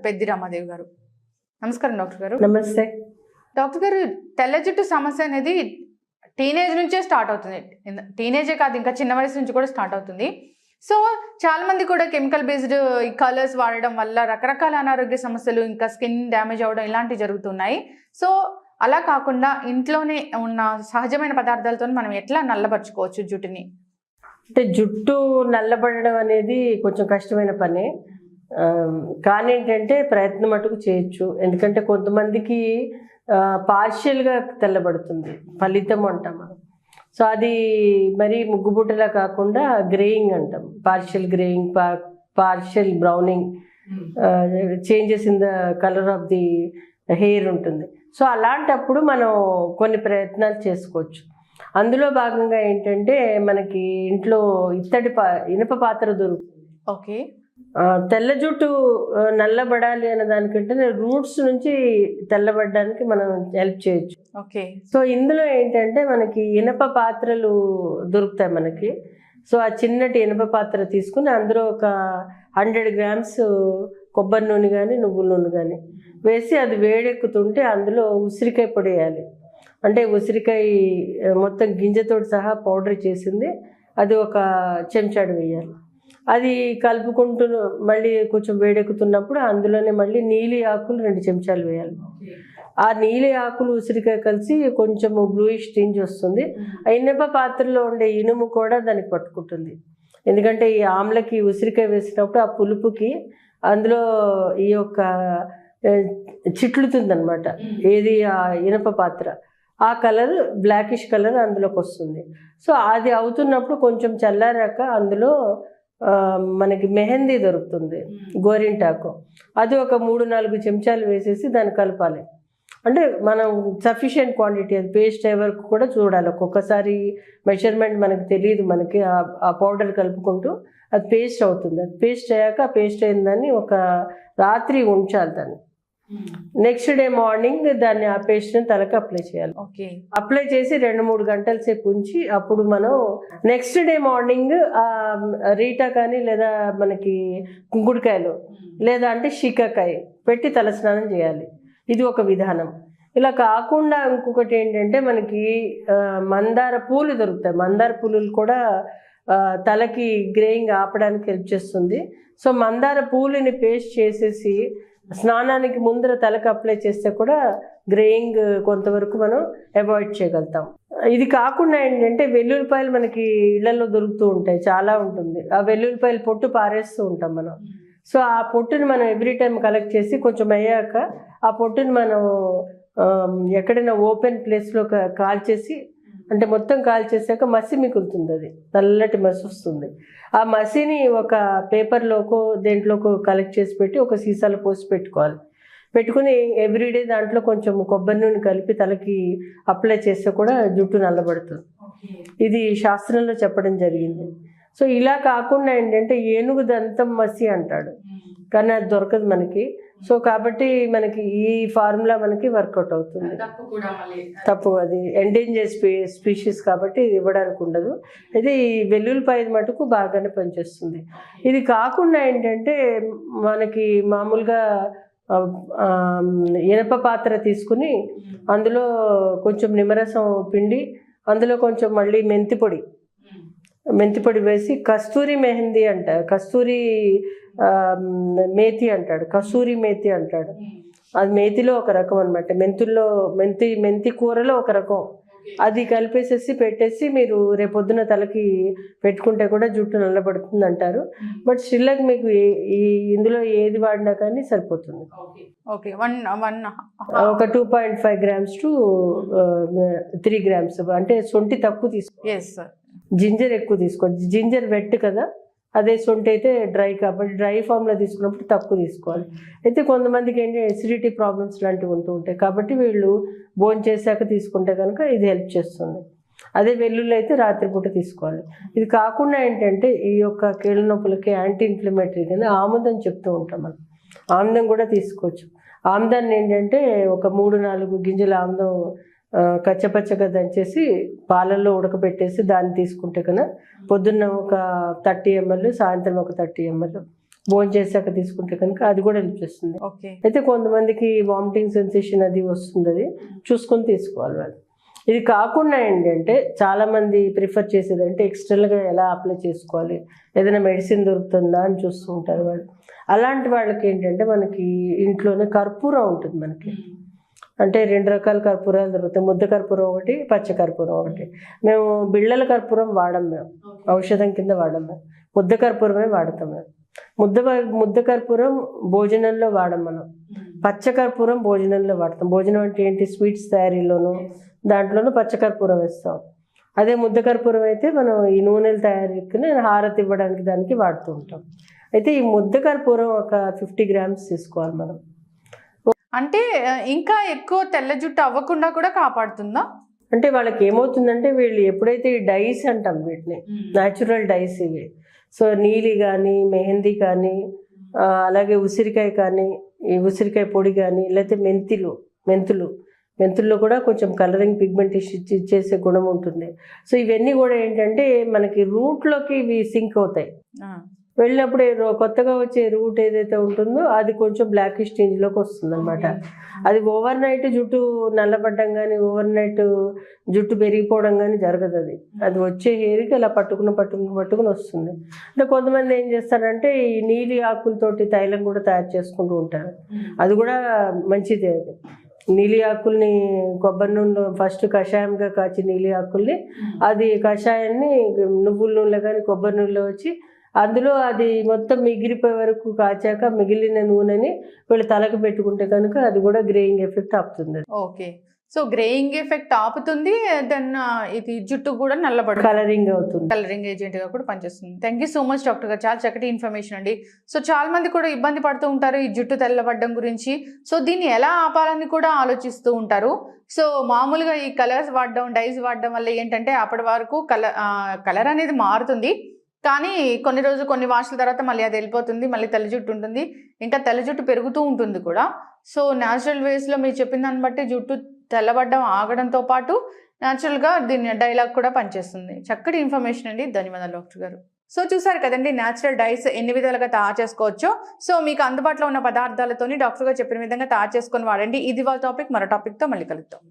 పెద్ది రామాదేవి గారు. నమస్కారం డాక్టర్ గారు. నమస్తే డాక్టర్ గారు, తెల్ల జుట్టు సమస్య అనేది టీనేజ్ నుంచే స్టార్ట్ అవుతుంది. టీనేజే కాదు, ఇంకా చిన్న వయసు నుంచి కూడా స్టార్ట్ అవుతుంది. సో చాలా మంది కూడా కెమికల్ బేస్డ్ ఈ కలర్స్ వాడడం వల్ల రకరకాల అనారోగ్య సమస్యలు, ఇంకా స్కిన్ డ్యామేజ్ అవ్వడం ఇలాంటివి జరుగుతున్నాయి. సో అలా కాకుండా ఇంట్లోనే ఉన్న సహజమైన పదార్థాలతో మనం ఎట్లా నల్లబరుచుకోవచ్చు జుట్టుని? అంటే జుట్టు నల్లబడడం అనేది కొంచెం కష్టమైన పని, కానీ ఏంటంటే ప్రయత్నం మటుకు చేయొచ్చు. ఎందుకంటే కొంతమందికి పార్షియల్గా తెల్లబడుతుంది, ఫలితం అంటాం మనం. సో అది మరీ ముగ్గుబుట్టలా కాకుండా గ్రేయింగ్ అంటాం, partial greying, partial Browning, changes in the colour of the hair ఉంటుంది. సో అలాంటప్పుడు మనం కొన్ని ప్రయత్నాలు చేసుకోవచ్చు. అందులో భాగంగా ఏంటంటే మనకి ఇంట్లో ఇనప పాత్ర దొరుకుతుంది. ఓకే. తెల్ల జుట్టు నల్లబడాలి అనే దానికంటే రూట్స్ నుంచి తెల్లబడడానికి మనం హెల్ప్ చేయొచ్చు. ఓకే. సో ఇందులో ఏంటంటే మనకి ఇనప పాత్రలు దొరుకుతాయి మనకి. సో ఆ చిన్నటి ఇనప పాత్ర తీసుకుని అందులో ఒక 100 grams కొబ్బరి నూనె కానీ నువ్వుల నూనె కానీ వేసి అది వేడెక్కుతుంటే అందులో ఉసిరికాయ పొడి వేయాలి. అంటే ఉసిరికాయ మొత్తం గింజతోటి సహా పౌడర్ చేసింది అది ఒక చెంచాడు వేయాలి. అది కలుపుకుంటూ మళ్ళీ కొంచెం వేడెక్కుతున్నప్పుడు అందులోనే మళ్ళీ నీలి ఆకులు 2 చెంచాలు వేయాలి. ఆ నీలి ఆకులు ఉసిరికాయ కలిసి కొంచెం బ్లూయిష్ టింజ్ వస్తుంది. ఆ ఇనుప పాత్రలో ఉండే ఇనుము కూడా దానికి పట్టుకుంటుంది. ఎందుకంటే ఈ ఆమ్లకి ఉసిరికాయ వేసినప్పుడు ఆ పులుపుకి అందులో ఈ యొక్క చిట్లుతుంది అనమాట. ఏది ఆ ఇనుప పాత్ర, ఆ కలర్ బ్లాకిష్ కలర్ అందులోకి వస్తుంది. సో అది అవుతున్నప్పుడు కొంచెం చల్లారాక అందులో మనకి మెహందీ దొరుకుతుంది, గోరింటాకు. అది ఒక 3-4 చెంచాలు వేసేసి దాన్ని కలపాలి. అంటే మనం సఫిషియెంట్ క్వాంటిటీ, అది పేస్ట్ అయ్యే వరకు కూడా చూడాలి. ఒక్కొక్కసారి మెజర్మెంట్ మనకు తెలియదు, మనకి ఆ పౌడర్ కలుపుకుంటూ అది పేస్ట్ అవుతుంది. అది పేస్ట్ అయ్యాక ఆ పేస్ట్ అయిన దాన్ని ఒక రాత్రి ఉంచాలి. దాన్ని నెక్స్ట్ డే మార్నింగ్ దాన్ని ఆ పేస్ట్ని తలకి అప్లై చేయాలి. ఓకే. అప్లై చేసి 2-3 గంటల సేపు ఉంచి అప్పుడు మనం నెక్స్ట్ డే మార్నింగ్ రీటా కానీ లేదా మనకి కుంకుడుకాయలు లేదా అంటే షికాకాయ పెట్టి తలస్నానం చేయాలి. ఇది ఒక విధానం. ఇలా కాకుండా ఇంకొకటి ఏంటంటే మనకి మందార పూలు దొరుకుతాయి. మందార పూలు కూడా తలకి గ్రేయింగ్ ఆపడానికి హెల్ప్ చేస్తుంది. సో మందార పూలని పేస్ట్ చేసేసి స్నానానికి ముందర తలకు అప్లై చేస్తే కూడా గ్రేయింగ్ కొంతవరకు మనం అవాయిడ్ చేయగలుగుతాం. ఇది కాకుండా ఏంటంటే వెల్లుల్లిపాయలు మనకి ఇళ్లలో దొరుకుతూ ఉంటాయి, చాలా ఉంటుంది. ఆ వెల్లుల్లిపాయలు పొట్టు పారేస్తూ ఉంటాం మనం. సో ఆ పొట్టుని మనం ఎవ్రీ టైం కలెక్ట్ చేసి కొంచెం అయ్యాక ఆ పొట్టుని మనం ఎక్కడైనా ఓపెన్ ప్లేస్లో కాల్చేసి, అంటే మొత్తం కాల్చేసాక మసి మిగులుతుంది, అది నల్లటి మసి వస్తుంది. ఆ మసిని ఒక పేపర్లోకో దేంట్లోకో కలెక్ట్ చేసి పెట్టి ఒక సీసాలో పోసి పెట్టుకోవాలి. పెట్టుకుని ఎవ్రీడే దాంట్లో కొంచెం కొబ్బరి నూనె కలిపి తలకి అప్లై చేస్తే కూడా జుట్టు నల్లబడుతుంది. ఇది శాస్త్రంలో చెప్పడం జరిగింది. సో ఇలా కాకుండా ఏంటంటే ఏనుగు దంతం మసి అంటాడు, కానీ అది దొరకదు మనకి. సో కాబట్టి మనకి ఈ ఫార్ములా మనకి వర్కౌట్ అవుతుంది. తప్పు, అది ఎండేంజర్ స్పీషీస్ కాబట్టి ఇది ఇవ్వడానికి ఉండదు. ఇది వెల్లుల్లిపాయ మటుకు బాగానే పనిచేస్తుంది. ఇది కాకుండా ఏంటంటే మనకి మామూలుగా ఇనప పాత్ర తీసుకుని అందులో కొంచెం నిమ్మరసం పిండి, అందులో కొంచెం మళ్ళీ మెంతిపొడి వేసి కస్తూరి మెహందీ అంటారు, కస్తూరి మేతి అంటాడు, కసూరి మేతి అంటాడు. అది మేతిలో ఒక రకం అనమాట, మెంతుల్లో మెంతి కూరలో ఒక రకం. అది కలిపేసేసి పెట్టేసి మీరు రేపొద్దున తలకి పెట్టుకుంటే కూడా జుట్టు నల్లబడుతుంది అంటారు. బట్ స్టిల్ మీకు ఇందులో ఏది వాడినా కానీ సరిపోతుంది. ఒక 2.5 grams to 3 grams. అంటే సొంటి తక్కువ తీసుకో, జింజర్ ఎక్కువ తీసుకోవచ్చు. జింజర్ వెట్ కదా, అదే సొంటి అయితే డ్రై, కాబట్టి డ్రై ఫామ్లో తీసుకున్నప్పుడు తక్కువ తీసుకోవాలి. అయితే కొంతమందికి ఏంటి ఎసిడిటీ ప్రాబ్లమ్స్ లాంటివి ఉంటూ ఉంటాయి, కాబట్టి వీళ్ళు భోజనం చేశాక తీసుకుంటే కనుక ఇది హెల్ప్ చేస్తుంది. అదే వెల్లుల్లి అయితే రాత్రిపూట తీసుకోవాలి. ఇది కాకుండా ఏంటంటే ఈ యొక్క కీళ్ళ నొప్పులకి యాంటీ ఇన్ఫ్లమేటరీ కింద ఆముదం చెప్తూ ఉంటాం మనం. ఆముదం కూడా తీసుకోవచ్చు. ఆముదాన్ని ఏంటంటే ఒక 3-4 గింజల ఆముదం కచ్చపచ్చగా దంచేసి పాలల్లో ఉడకబెట్టేసి దాన్ని తీసుకుంటే కన్నా పొద్దున్న ఒక 30 ml, సాయంత్రం ఒక 30 ml భోజనం చేశాక తీసుకుంటే కనుక అది కూడా హెల్ప్ చేస్తుంది. ఓకే. అయితే కొంతమందికి వామిటింగ్ సెన్సేషన్ అది వస్తుంది, అది చూసుకొని తీసుకోవాలి వాళ్ళు. ఇది కాకుండా ఏంటంటే చాలామంది ప్రిఫర్ చేసేది అంటే ఎక్స్టర్నల్గా ఎలా అప్లై చేసుకోవాలి, ఏదైనా మెడిసిన్ దొరుకుతుందా అని చూస్తూ ఉంటారు వాళ్ళు. అలాంటి వాళ్ళకి ఏంటంటే మనకి ఇంట్లోనే కర్పూరం ఉంటుంది మనకి. అంటే 2 రకాల కర్పూరాలు దొరుకుతాయి, ముద్ద కర్పూరం ఒకటి, పచ్చ కర్పూరం ఒకటి. మేము బిళ్ళల కర్పూరం వాడం, మేము ఔషధం కింద వాడం, మేము ముద్ద కర్పూరమే వాడతాం. మేము ముద్ద కర్పూరం భోజనంలో వాడం, మనం పచ్చ కర్పూరం భోజనంలో వాడతాం. భోజనం అంటే ఏంటి, స్వీట్స్ తయారీలోను దాంట్లోనూ పచ్చ కర్పూరం వేస్తాం. అదే ముద్ద కర్పూరం అయితే మనం ఈ నూనెల తయారీకి హారతి ఇవ్వడానికి దానికి వాడుతూ ఉంటాం. అయితే ఈ ముద్ద కర్పూరం ఒక 50 grams తీసుకోవాలి మనం. అంటే ఇంకా ఎక్కువ తెల్ల జుట్టు అవ్వకుండా కూడా కాపాడుతుందా? అంటే వాళ్ళకి ఏమవుతుందంటే వీళ్ళు ఎప్పుడైతే ఈ డైస్ అంటాం వీటిని, న్యాచురల్ డైస్ ఇవి. సో నీలి కానీ, మెహందీ కానీ, అలాగే ఉసిరికాయ కానీ, ఈ ఉసిరికాయ పొడి కానీ, లేకపోతే మెంతుల్లో కూడా కొంచెం కలరింగ్ పిగ్మెంటేషన్ ఇచ్చేసే గుణం ఉంటుంది. సో ఇవన్నీ కూడా ఏంటంటే మనకి రూట్లోకి ఇవి సింక్ అవుతాయి. వెళ్ళినప్పుడు కొత్తగా వచ్చే రూట్ ఏదైతే ఉంటుందో అది కొంచెం బ్లాకిష్ టింజ్లోకి వస్తుంది అనమాట. అది ఓవర్ నైట్ జుట్టు నల్లబడ్డం కానీ, ఓవర్ నైట్ జుట్టు పెరిగిపోవడం కానీ జరగదు. అది వచ్చే హెయిర్కి అలా పట్టుకుని వస్తుంది. అంటే కొంతమంది ఏం చేస్తారంటే ఈ నీలి ఆకులతోటి తైలం కూడా తయారు చేసుకుంటూ ఉంటారు. అది కూడా మంచిదే. అది నీలి ఆకుల్ని కొబ్బరి నూనెలో ఫస్ట్ కషాయంగా కాచి నీలి ఆకుల్ని, అది కషాయాన్ని నువ్వుల నూనెలో కానీ కొబ్బరి నూనెలో వచ్చి అందులో అది మొత్తం మిగిలిపోయే వరకు కాచాక మిగిలిన నూనెని వీళ్ళు తలకు పెట్టుకుంటే కనుక అది కూడా గ్రేయింగ్ ఎఫెక్ట్ ఆపుతుంది. ఓకే. సో గ్రేయింగ్ ఎఫెక్ట్ ఆపుతుంది, దెన్ ఇది జుట్టు కూడా నల్లబడు, కలరింగ్ అవుతుంది, కలరింగ్ ఏజెంట్ గా కూడా పనిచేస్తుంది. Thank you so much doctor గారు, చాలా చక్కటి ఇన్ఫర్మేషన్ అండి. సో చాలా మంది కూడా ఇబ్బంది పడుతూ ఉంటారు ఈ జుట్టు తెల్లబడ్డం గురించి. సో దీన్ని ఎలా ఆపాలని కూడా ఆలోచిస్తూ ఉంటారు. సో మామూలుగా ఈ కలర్స్ వాడడం, డైస్ వాడడం వల్ల ఏంటంటే అప్పటి వరకు కలర్ అనేది మారుతుంది, కానీ కొన్ని వాషల తర్వాత మళ్ళీ అది వెళ్ళిపోతుంది, మళ్ళీ తెల్ల జుట్టు ఉంటుంది, ఇంకా తెల్ల జుట్టు పెరుగుతూ ఉంటుంది కూడా. సో న్యాచురల్ వేస్లో మీరు చెప్పిన దాన్ని బట్టి జుట్టు తెల్లబడ్డం ఆగడంతో పాటు న్యాచురల్గా దీని డైలాగ్ కూడా పనిచేస్తుంది. చక్కటి ఇన్ఫర్మేషన్ అండి, ధన్యవాదాలు డాక్టర్ గారు. సో చూసారు కదండి న్యాచురల్ డైస్ ఎన్ని విధాలుగా తయారు చేసుకోవచ్చో. సో మీకు అందుబాటులో ఉన్న పదార్థాలతోని డాక్టర్ గారు చెప్పిన విధంగా తయారు చేసుకొని వాడండి. ఇది వాళ్ళ టాపిక్. మరో టాపిక్తో మళ్ళీ కలుద్దాం.